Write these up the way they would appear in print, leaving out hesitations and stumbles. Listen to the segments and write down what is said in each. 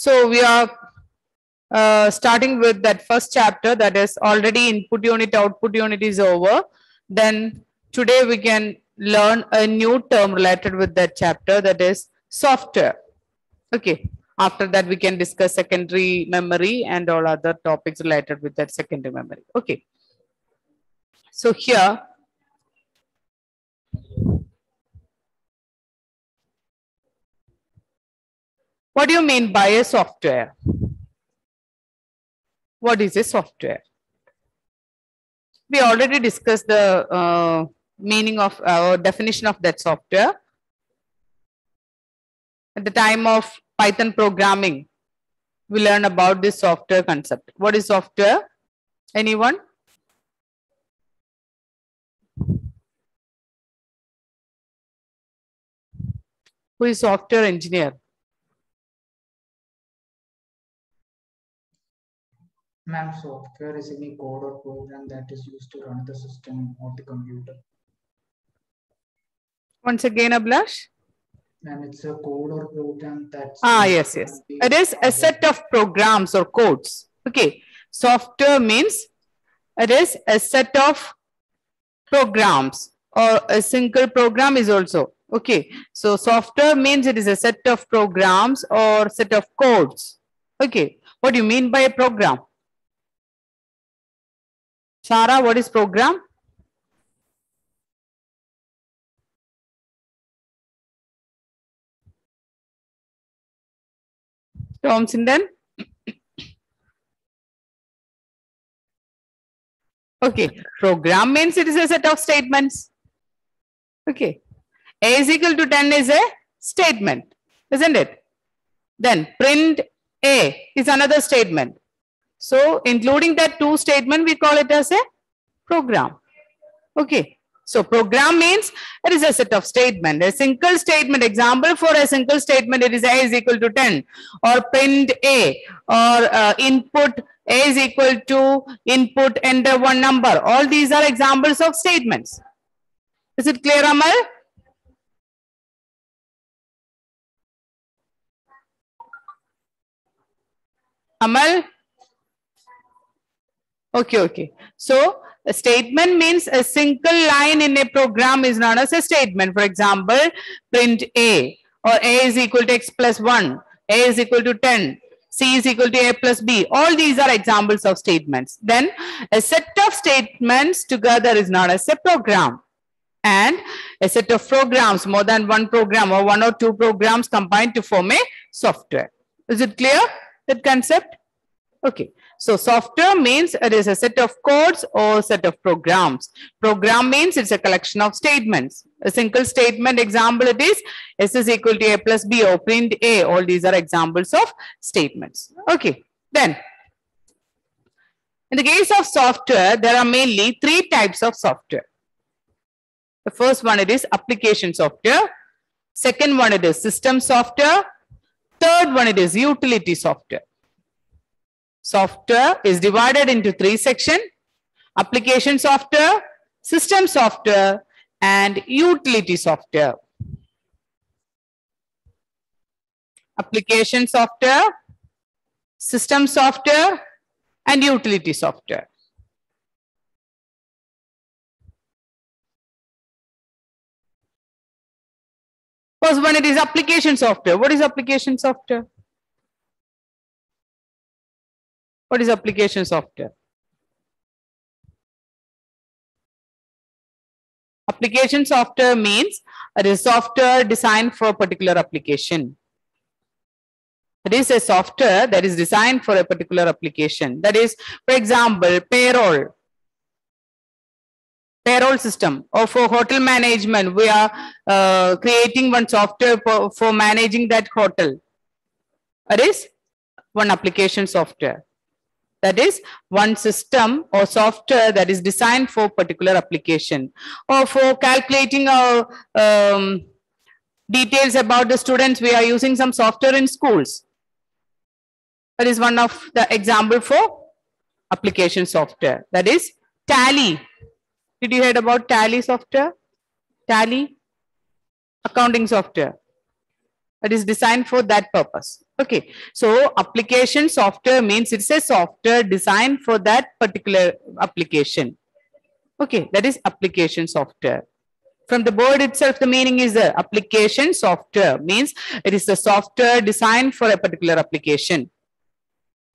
So we are starting with that first chapter, that is already input unit, output unit is over. Then today we can learn a new term related with that chapter, that is software. Okay. After that we can discuss secondary memory and all other topics related with that secondary memory. Okay. So here what do you mean by a software? What is a software? We already discussed the meaning of definition of that software at the time of Python programming. We learn about this software concept. What is software? Anyone? Who is software engineer? Ma'am, software is any code or program that is used to run the system or the computer. Once again, Ablash. Ma'am, it's a code or program that's yes. It is a set of programs or codes. Okay. Software means it is a set of programs, or a single program is also. Okay. So software means it is a set of programs or set of codes. Okay. What do you mean by a program? Shara, what is program? Tom Sinden? Okay, program means it is a set of statements. Okay, A is equal to 10 is a statement, isn't it? Then print A is another statement. So including that two statement, we call it as a program. Okay. So program means it is a set of statement, a single statement. Example for a single statement, it is A is equal to 10, or print A, or input A is equal to input enter one number. All these are examples of statements. Is it clear, Amal? Amal? Okay. So a statement means a single line in a program is known as a statement. For example, print A, or A is equal to X plus 1, A is equal to 10, C is equal to A plus B. All these are examples of statements. Then a set of statements together is known as a program. And a set of programs, more than one program or one or two programs combined to form a software. Is it clear, that concept? Okay. So software means it is a set of codes or set of programs. Program means it's a collection of statements. A single statement example it is S is equal to A plus B or print A. All these are examples of statements. Okay. Then in the case of software, there are mainly three types of software. The first one it is application software. Second one it is system software. Third one it is utility software. Software is divided into three sections: application software, system software, and utility software. Application software, system software, and utility software. First one, it is application software. What is application software? What is application software? Application software means it is software designed for a particular application. It is a software that is designed for a particular application. That is, for example, payroll system, or for hotel management, we are creating one software for managing that hotel. It is one application software. That is one system or software that is designed for particular application, or for calculating our details about the students. We are using some software in schools. That is one of the example for application software. That is Tally. Did you hear about Tally software? Tally, accounting software. It is designed for that purpose. Okay. So application software means it's a software designed for that particular application. Okay. That is application software. From the board itself, the meaning is the application software means it is the software designed for a particular application.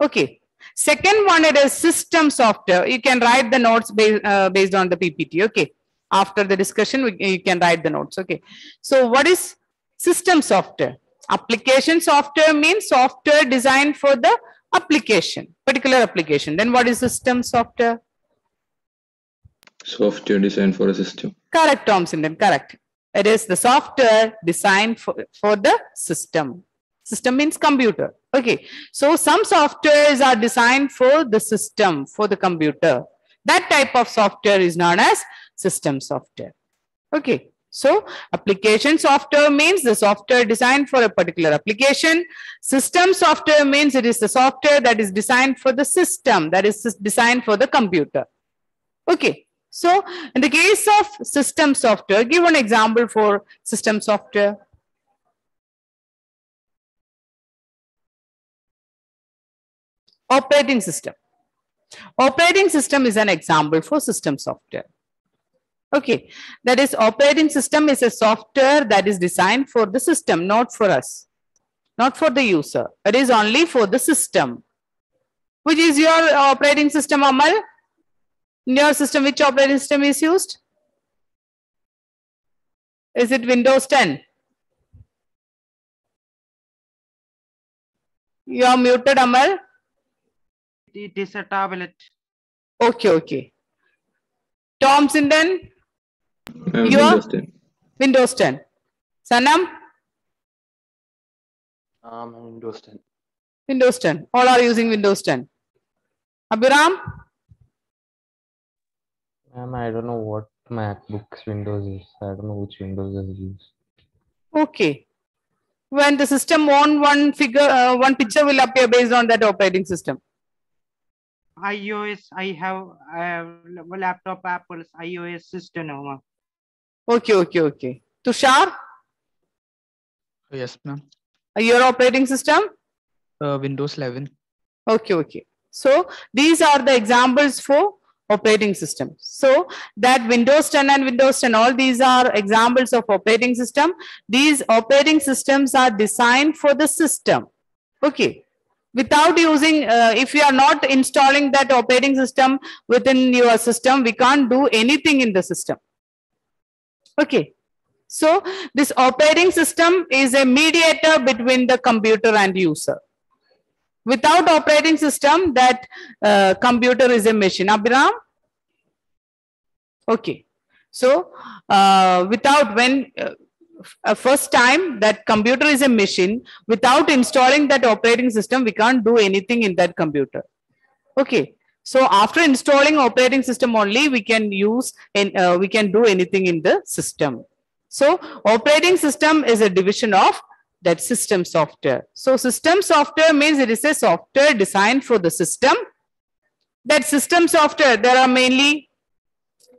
Okay. Second one, it is system software. You can write the notes based on the PPT. Okay. After the discussion, you can write the notes. Okay. So what is system software? Application software means software designed for the application, particular application. Then what is system software? Software designed for a system. Correct, Thompson. Then correct. It is the software designed for the system. System means computer. Okay. So some softwares are designed for the system, for the computer. That type of software is known as system software. Okay. So application software means the software designed for a particular application. System software means it is the software that is designed for the system, that is designed for the computer. Okay. So in the case of system software, give one example for system software. Operating system. Operating system is an example for system software. Okay, that is operating system is a software that is designed for the system, not for us, not for the user. It is only for the system. Which is your operating system, Amal? In your system, which operating system is used? Is it Windows 10? You are muted, Amal. It is a tablet. Okay, okay. Thompson, then? You are? Windows 10. Windows 10. Sanam? Windows 10. Windows 10. All are using Windows 10. Abhiram? Ma'am, I don't know what MacBook's Windows is. I don't know which Windows is used. Okay. When the system on one figure, one picture will appear based on that operating system. iOS, I have a laptop, Apple's iOS system. Okay, okay, okay. Tushar? Yes, ma'am. Your operating system? Windows 11. Okay, okay. So these are the examples for operating system. So that Windows 10 and Windows 10, all these are examples of operating system. These operating systems are designed for the system. Okay. Without using, if you are not installing that operating system within your system, we can't do anything in the system. Okay. So this operating system is a mediator between the computer and user. Without operating system, that computer is a machine. Abhiram? Okay. So without when first time that computer is a machine, without installing that operating system, we can't do anything in that computer. Okay. So after installing operating system only, we can use and we can do anything in the system. So operating system is a division of that system software. So system software means it is a software designed for the system. That system software, there are mainly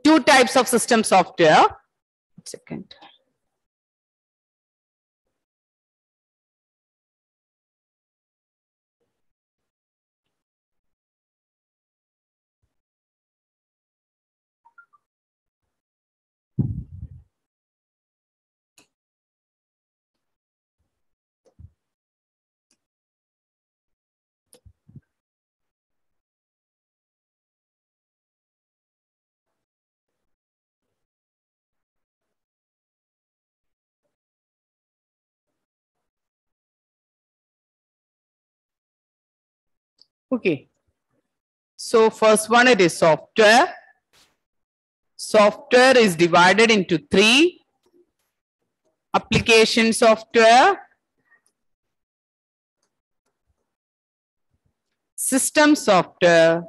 two types of system software. One second. Okay. So first one, it is software. Software is divided into three. Application software, system software,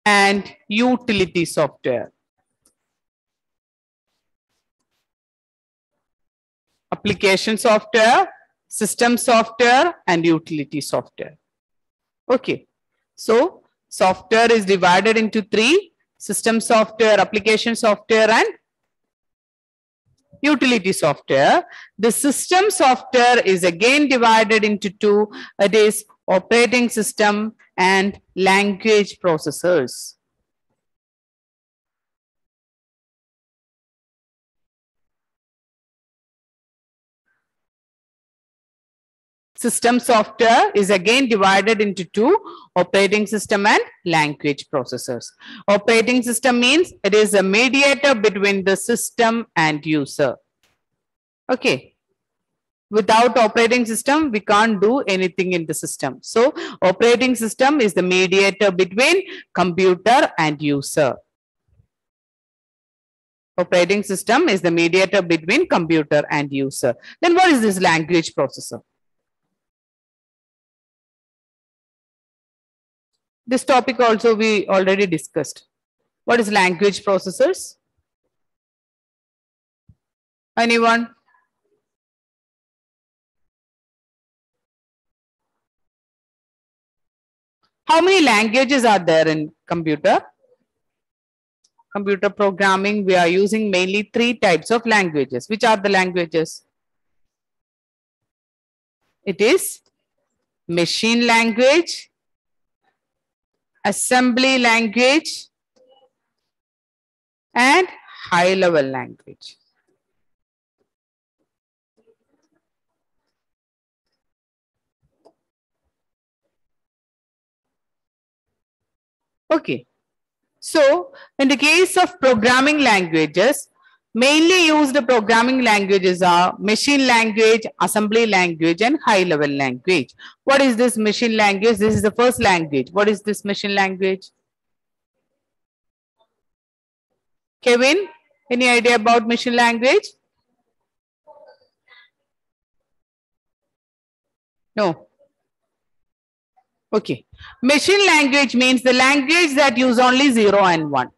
and utility software. Application software, system software, and utility software. Okay. So software is divided into three: system software, application software, and utility software. The system software is again divided into two. It is operating system and language processors. System software is again divided into two, operating system and language processors. Operating system means it is a mediator between the system and user. Okay. Without operating system, we can't do anything in the system. So operating system is the mediator between computer and user. Operating system is the mediator between computer and user. Then what is this language processor? This topic also we already discussed. What is language processors? Anyone? How many languages are there in computer? Computer programming, we are using mainly 3 types of languages. Which are the languages? It is machine language, assembly language, and high level language. Okay. So in the case of programming languages, mainly used programming languages are machine language, assembly language, and high level language. What is this machine language? This is the first language. What is this machine language? Kevin, any idea about machine language? No. Okay. Machine language means the language that use only 0 and 1.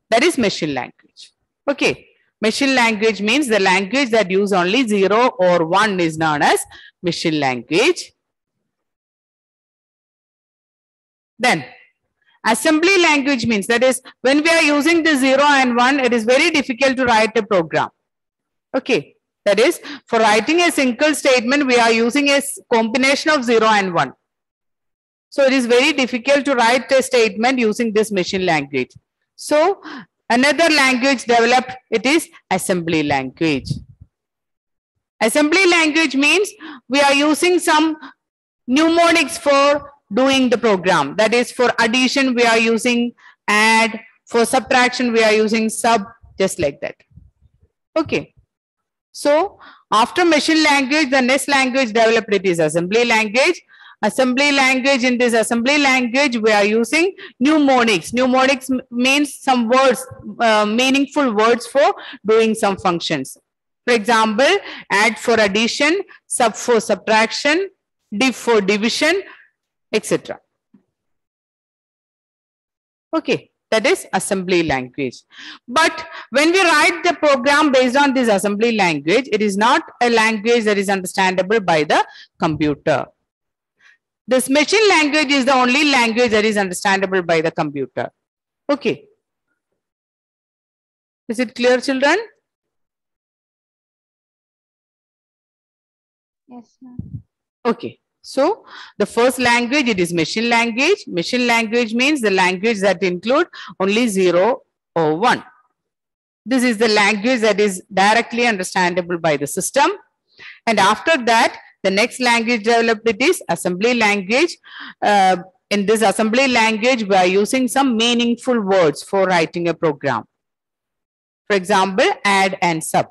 That is machine language. Okay. Machine language means the language that use only 0 or 1 is known as machine language. Then assembly language means, that is, when we are using the 0 and 1, it is very difficult to write a program. Okay. That is, for writing a single statement, we are using a combination of 0 and 1. So it is very difficult to write a statement using this machine language. So another language developed, it is assembly language. Assembly language means we are using some mnemonics for doing the program. That is, for addition we are using add, for subtraction we are using sub, just like that. Okay. So after machine language, the next language developed, it is assembly language. Assembly language, in this assembly language we are using mnemonics. Mnemonics means some words, meaningful words for doing some functions. For example, add for addition, sub for subtraction, div for division, etc. Okay, that is assembly language. But when we write the program based on this assembly language, it is not a language that is understandable by the computer. This machine language is the only language that is understandable by the computer. Okay. Is it clear, children? Yes, ma'am. Okay. So the first language, it is machine language. Machine language means the language that include only 0 or 1. This is the language that is directly understandable by the system. And after that, the next language developed, it is assembly language. In this assembly language, we are using some meaningful words for writing a program. For example, add and sub.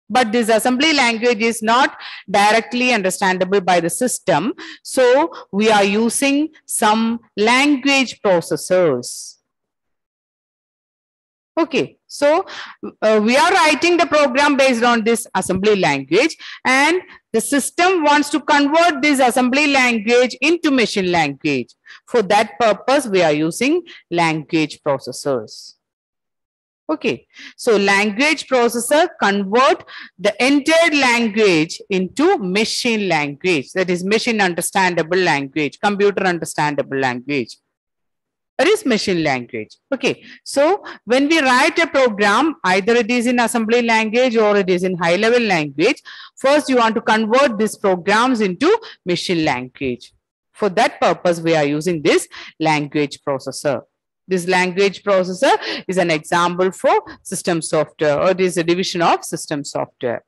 But this assembly language is not directly understandable by the system. So we are using some language processors. Okay. So we are writing the program based on this assembly language, and the system wants to convert this assembly language into machine language. For that purpose, we are using language processors. Okay, so language processor convert the entered language into machine language, that is machine understandable language, computer understandable language. That is machine language. Okay. So when we write a program, either it is in assembly language or it is in high level language, first you want to convert these programs into machine language. For that purpose, we are using this language processor. This language processor is an example for system software, or it is a division of system software.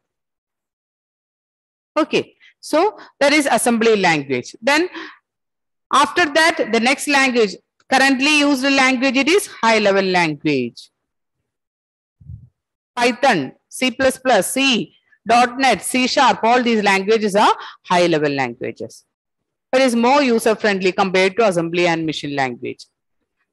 Okay. So that is assembly language. Then after that, the next language, currently used language, it is high level language. Python, C++, C, .NET, C#, all these languages are high level languages. It is more user friendly compared to assembly and machine language.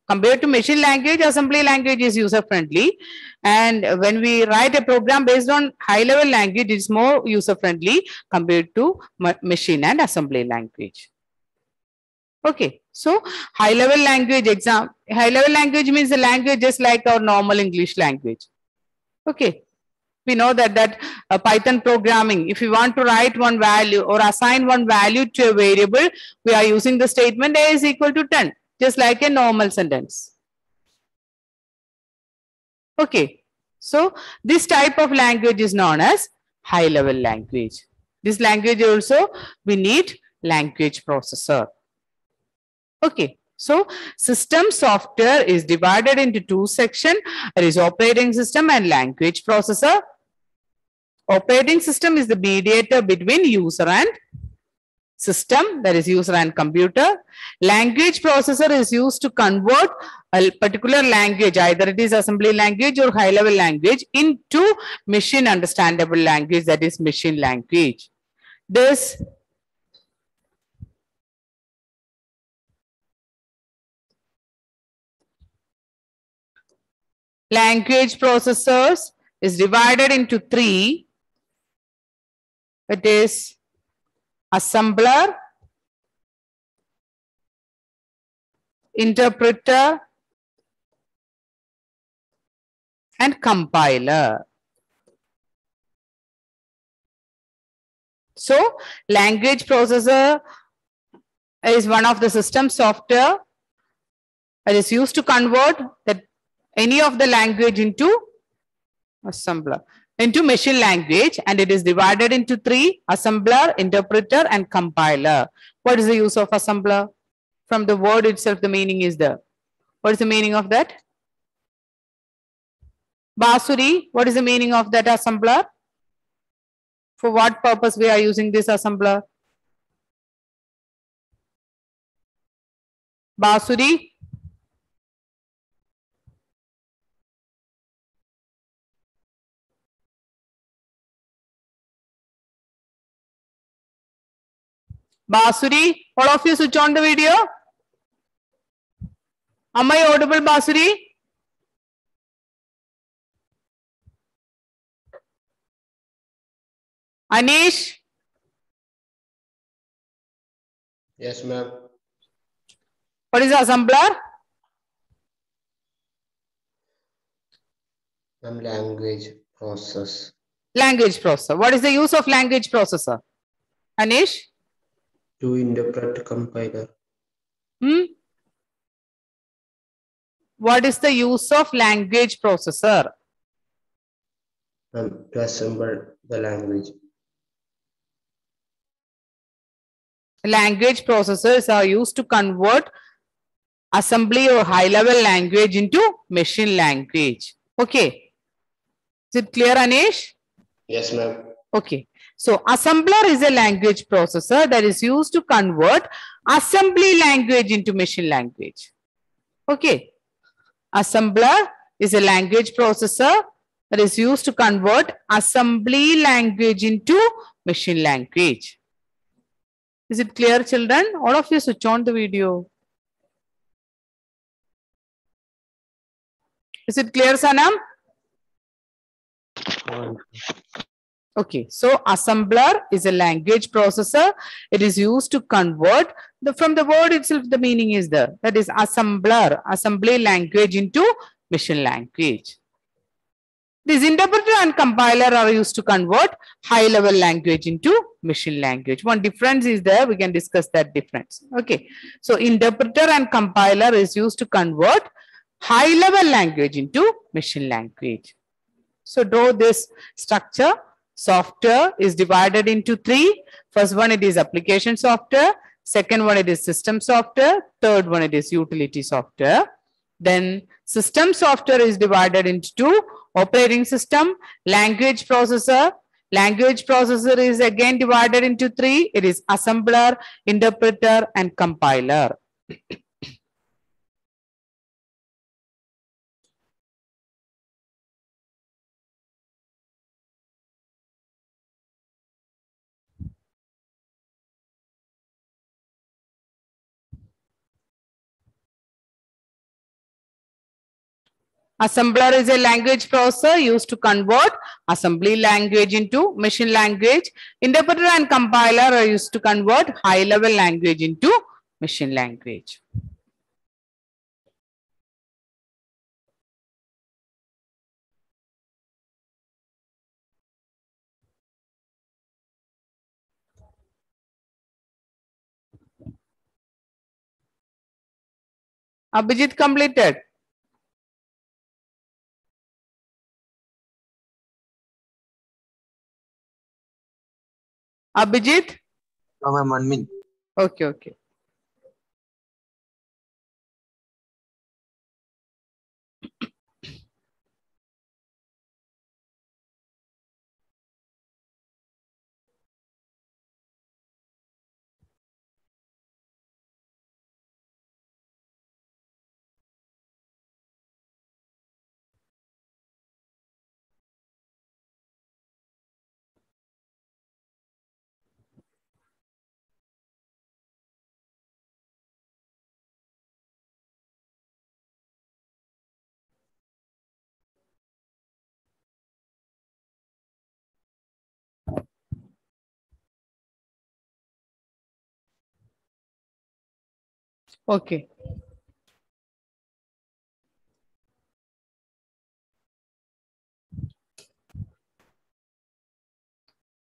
Compared to machine language, assembly language is user friendly. And when we write a program based on high level language, it is more user friendly compared to machine and assembly language. Okay, so high level language high level language means the language just like our normal English language. Okay, we know that Python programming, if we want to write one value or assign one value to a variable, we are using the statement A is equal to 10, just like a normal sentence. Okay, so this type of language is known as high level language. This language also we need language processor. Okay, so system software is divided into two sections. There is operating system and language processor. Operating system is the mediator between user and system, that is user and computer. Language processor is used to convert a particular language, either it is assembly language or high level language, into machine understandable language, that is machine language. This language processors is divided into three. It is assembler, interpreter, and compiler. So language processor is one of the system software that is used to convert any of the language into assembler, into machine language, and it is divided into three: assembler, interpreter, and compiler. What is the use of assembler? From the word itself, the meaning is there. What is the meaning of that? Basuri, what is the meaning of that assembler? For what purpose we are using this assembler? Basuri? Basuri, all of you switch on the video. Am I audible, Basuri? Anish? Yes, ma'am. What is assembler? Ma'am, language process. Language processor. What is the use of language processor? Anish? To interpret compiler. What is the use of language processor? To assemble the language. Language processors are used to convert assembly or high level language into machine language. Okay. Is it clear, Anish? Yes, ma'am. Okay. So assembler is a language processor that is used to convert assembly language into machine language. Okay. Assembler is a language processor that is used to convert assembly language into machine language. Is it clear, children? All of you switch on the video. Is it clear, Sanam? Okay, so assembler is a language processor. It is used to convert from the word itself, the meaning is there. That is assembler, assembly language into machine language. This interpreter and compiler are used to convert high level language into machine language. One difference is there, we can discuss that difference. Okay, so interpreter and compiler is used to convert high level language into machine language. So draw this structure. Software is divided into three. First one, it is application software. Second one, it is system software. Third one, it is utility software. Then system software is divided into two: operating system, language processor. Language processor is again divided into three. It is assembler, interpreter, and compiler. Assembler is a language processor used to convert assembly language into machine language. Interpreter and compiler are used to convert high-level language into machine language. Abhijit completed. Abhijit? No, ma'am, 1 minute. Okay, okay. Okay.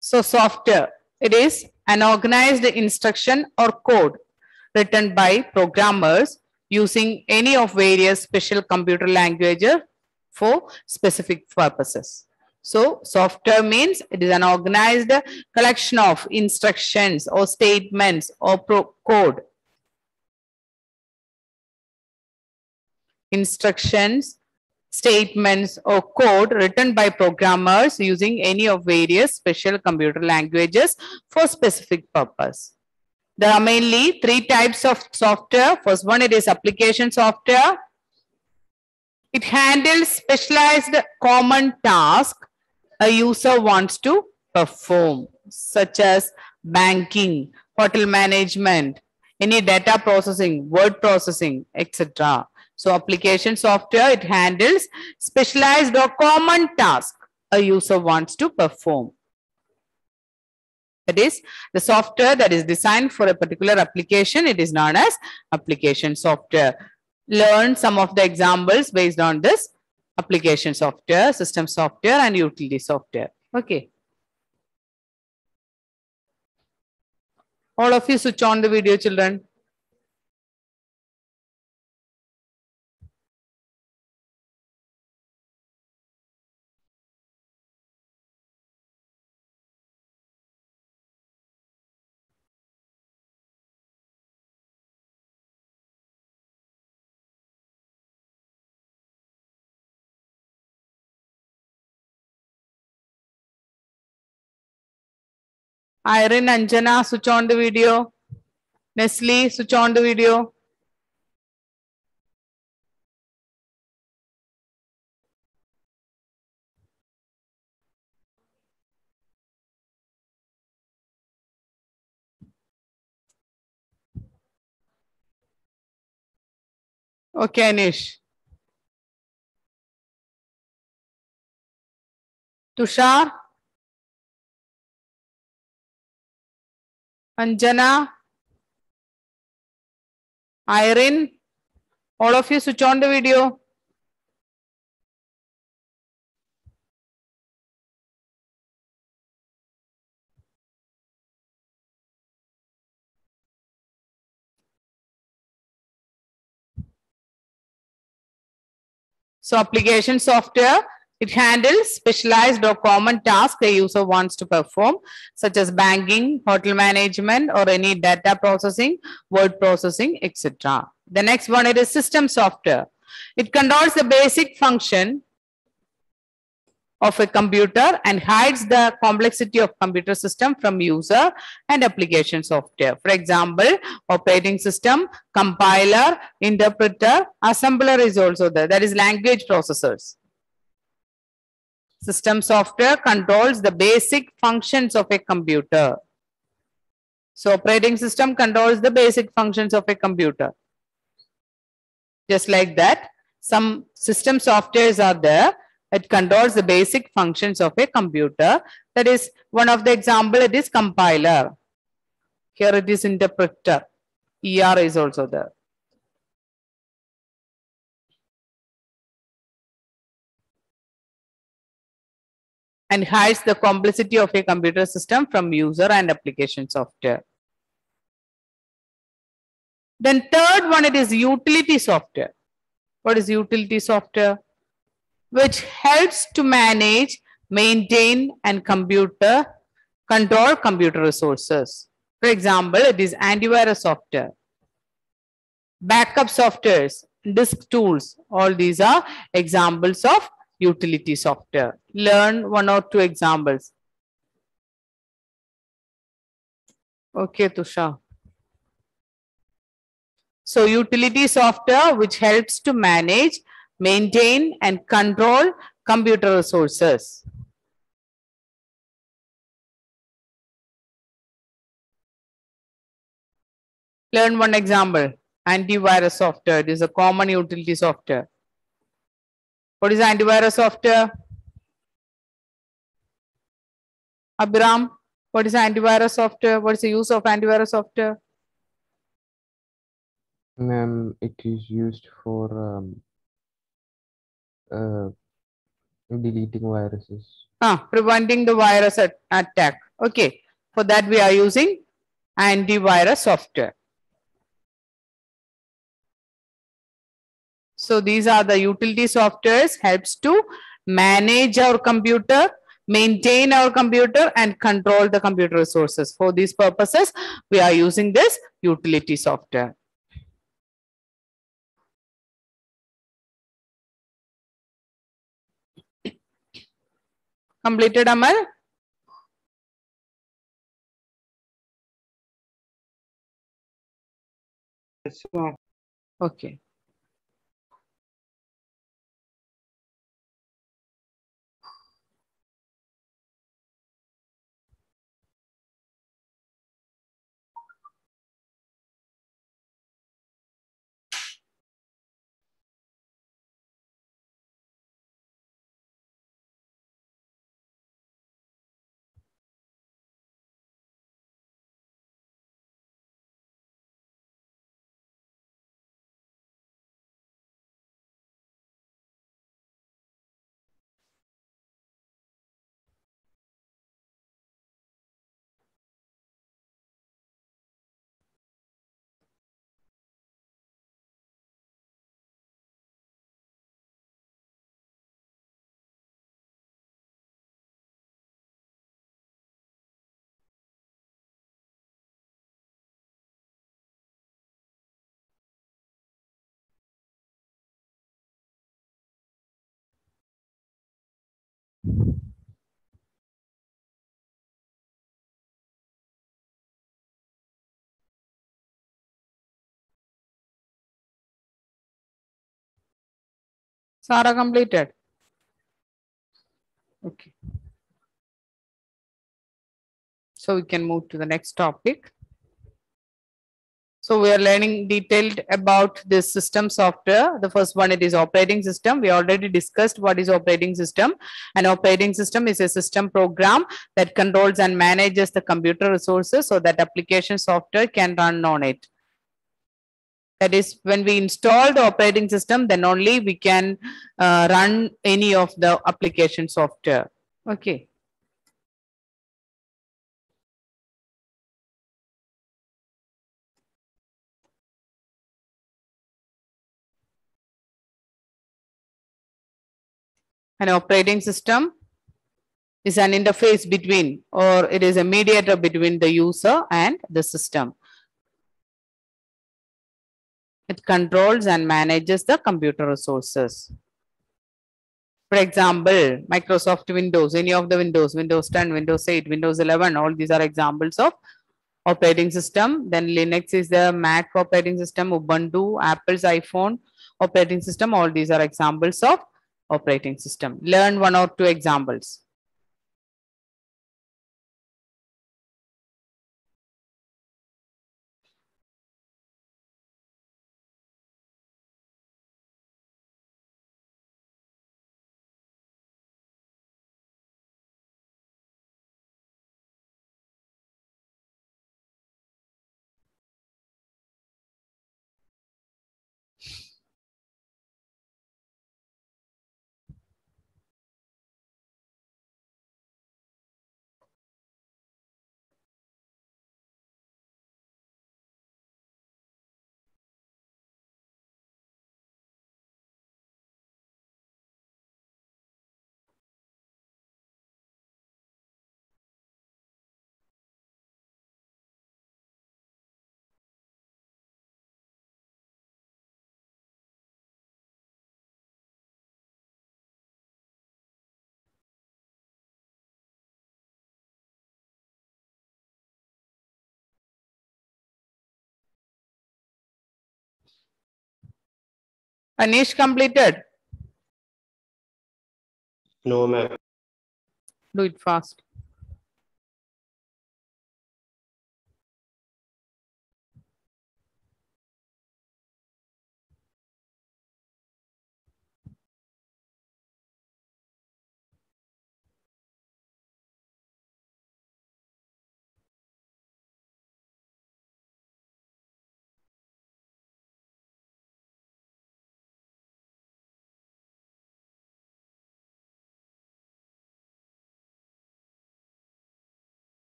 So software, it is an organized instruction or code written by programmers using any of various special computer languages for specific purposes. So software means it is an organized collection of instructions or statements or code. Instructions, statements, or code written by programmers using any of various special computer languages for specific purpose. There are mainly three types of software. First one, it is application software. It handles specialized common task a user wants to perform, such as banking, hotel management, any data processing, word processing, etc. So application software, it handles specialized or common task a user wants to perform. That is, the software that is designed for a particular application, it is known as application software. Learn some of the examples based on this: application software, system software, and utility software. Okay. All of you switch on the video, children. Irene, Anjana, switch on the video. Nestle, switch on the video. Okay, Anish. Tushar. Anjana. Irene. All of you switch on the video. So application software, it handles specialized or common tasks a user wants to perform, such as banking, hotel management, or any data processing, word processing, etc. The next one, it is system software. It controls the basic function of a computer and hides the complexity of computer system from user and application software. For example, operating system, compiler, interpreter, assembler is also there. That is language processors. System software controls the basic functions of a computer. So operating system controls the basic functions of a computer. Just like that, some system softwares are there. It controls the basic functions of a computer. That is one of the example, it is compiler. Here it is interpreter. ER is also there. And hides the complexity of a computer system from user and application software. Then third one, it is utility software. What is utility software? Which helps to manage, maintain, and control computer resources. For example, it is antivirus software, backup softwares, disk tools. All these are examples of utility software. Learn one or two examples. Okay, Tusha. So utility software which helps to manage, maintain, and control computer resources. Learn one example. Antivirus software. It is a common utility software. What is antivirus software? Abhiram, what is antivirus software? What is the use of antivirus software? Ma'am, it is used for deleting viruses. Preventing the virus attack. Okay. For that we are using antivirus software. So these are the utility softwares, helps to manage our computer, maintain our computer, and control the computer resources. For these purposes, we are using this utility software. Completed, Amal? So, Okay. Sara completed. Okay. So we can move to the next topic. So we are learning detailed about this system software. The first one, it is operating system. We already discussed what is operating system. An operating system is a system program that controls and manages the computer resources so that application software can run on it. That is, when we install the operating system, then only we can run any of the application software. Okay. An operating system is an interface between, or it is a mediator between the user and the system. It controls and manages the computer resources. For example, Microsoft Windows, any of the Windows, Windows 10, Windows 8, Windows 11, all these are examples of operating system. Then Linux is the Mac operating system, Ubuntu, Apple's iPhone operating system, all these are examples of operating system. Learn one or two examples. Anish completed. No, ma'am. Do it fast.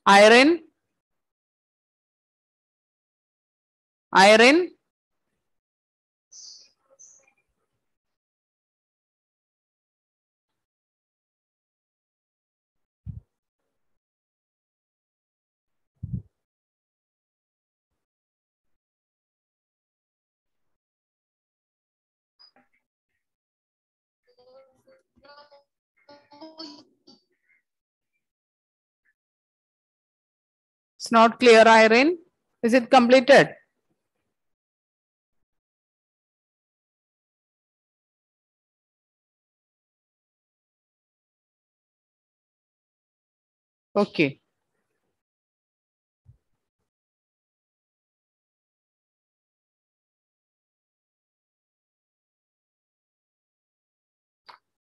Irene. Irene. It's not clear, Irene. Is it completed? Okay.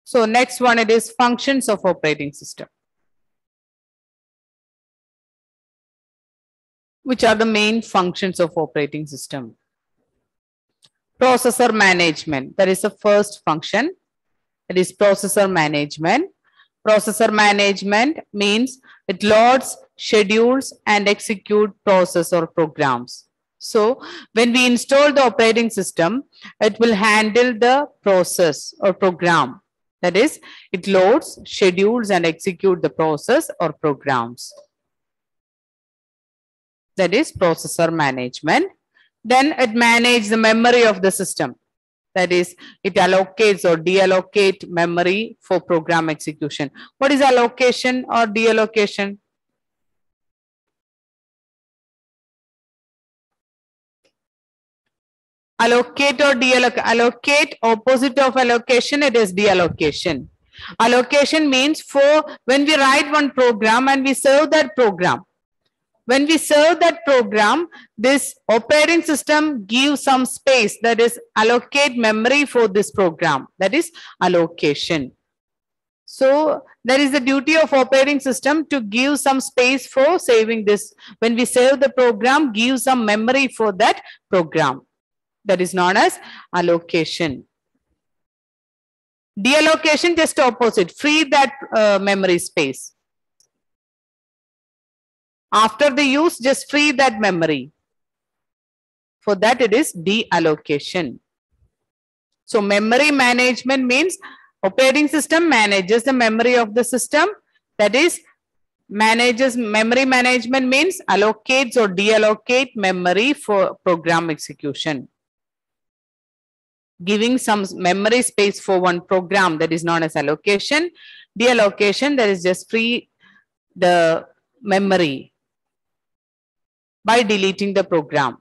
So next one, it is functions of operating system. Which are the main functions of operating system? Processor management, that is the first function. It is processor management. Processor management means it loads, schedules, and execute process or programs. So when we install the operating system, it will handle the process or program. That is, it loads, schedules, and execute the process or programs. That is processor management. Then it manages the memory of the system. That is, it allocates or deallocate memory for program execution. What is allocation or deallocation? Allocate or deallocate. Allocate, opposite of allocation, it is deallocation. Allocation means for when we write one program and we serve that program. When we serve that program, this operating system gives some space, that is allocate memory for this program. That is allocation. So that is the duty of operating system, to give some space for saving this. When we save the program, give some memory for that program. That is known as allocation. Deallocation, just opposite, free that memory space. After the use, just free that memory. For that, it is deallocation. So memory management means operating system manages the memory of the system. That is, manages memory management means allocates or deallocate memory for program execution. Giving some memory space for one program, that is known as allocation. Deallocation, that is just free the memory by deleting the program.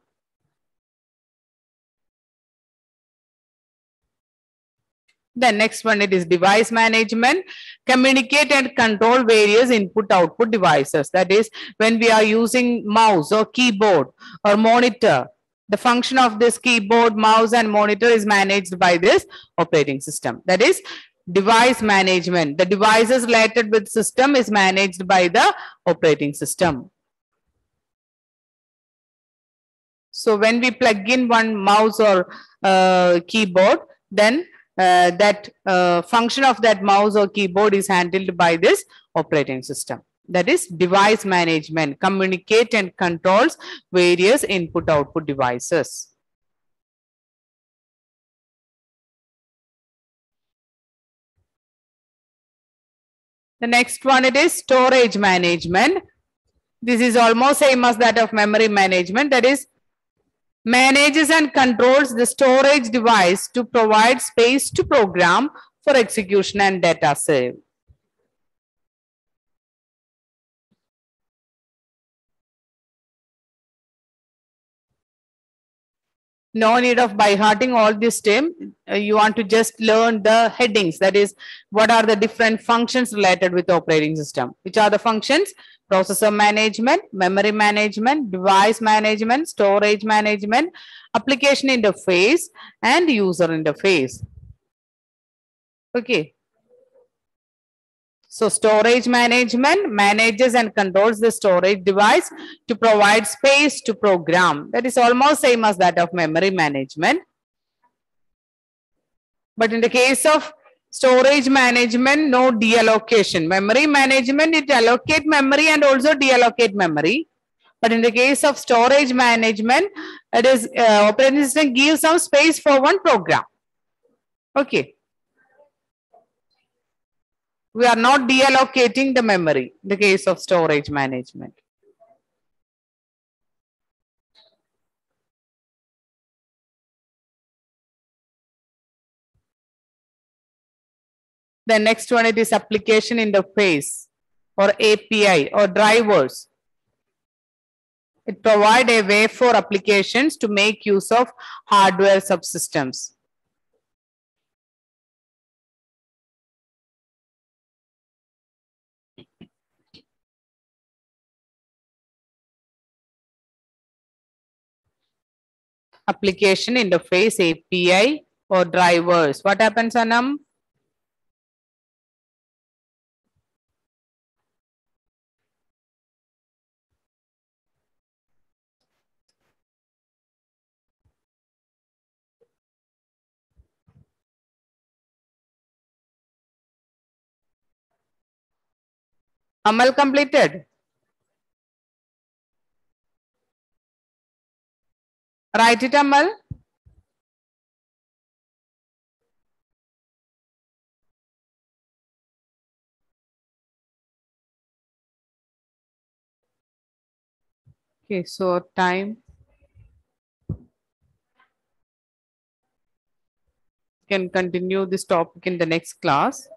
The next one, it is device management. Communicate and control various input-output devices. That is, when we are using mouse or keyboard or monitor, the function of this keyboard, mouse and monitor is managed by this operating system. That is device management. The devices related with system is managed by the operating system. So when we plug in one mouse or keyboard, then that function of that mouse or keyboard is handled by this operating system. That is device management, communicate and controls various input-output devices. The next one, it is storage management. This is almost same as that of memory management. That is, manages and controls the storage device to provide space to program for execution and data save. No need of by hearting all this term. You want to just learn the headings. That is, what are the different functions related with the operating system? Which are the functions? Processor management, memory management, device management, storage management, application interface, and user interface. Okay. So storage management manages and controls the storage device to provide space to program. That is almost same as that of memory management. But in the case of storage management, no deallocation. Memory management, it allocate memory and also deallocate memory. But in the case of storage management, it is operating system gives some space for one program. Okay. We are not deallocating the memory in the case of storage management. The next one, it is application interface or API or drivers. It provides a way for applications to make use of hardware subsystems. Application interface, API or drivers. What happens, Anam? Amal completed? Write it, Amal. Okay, so time. Can continue this topic in the next class.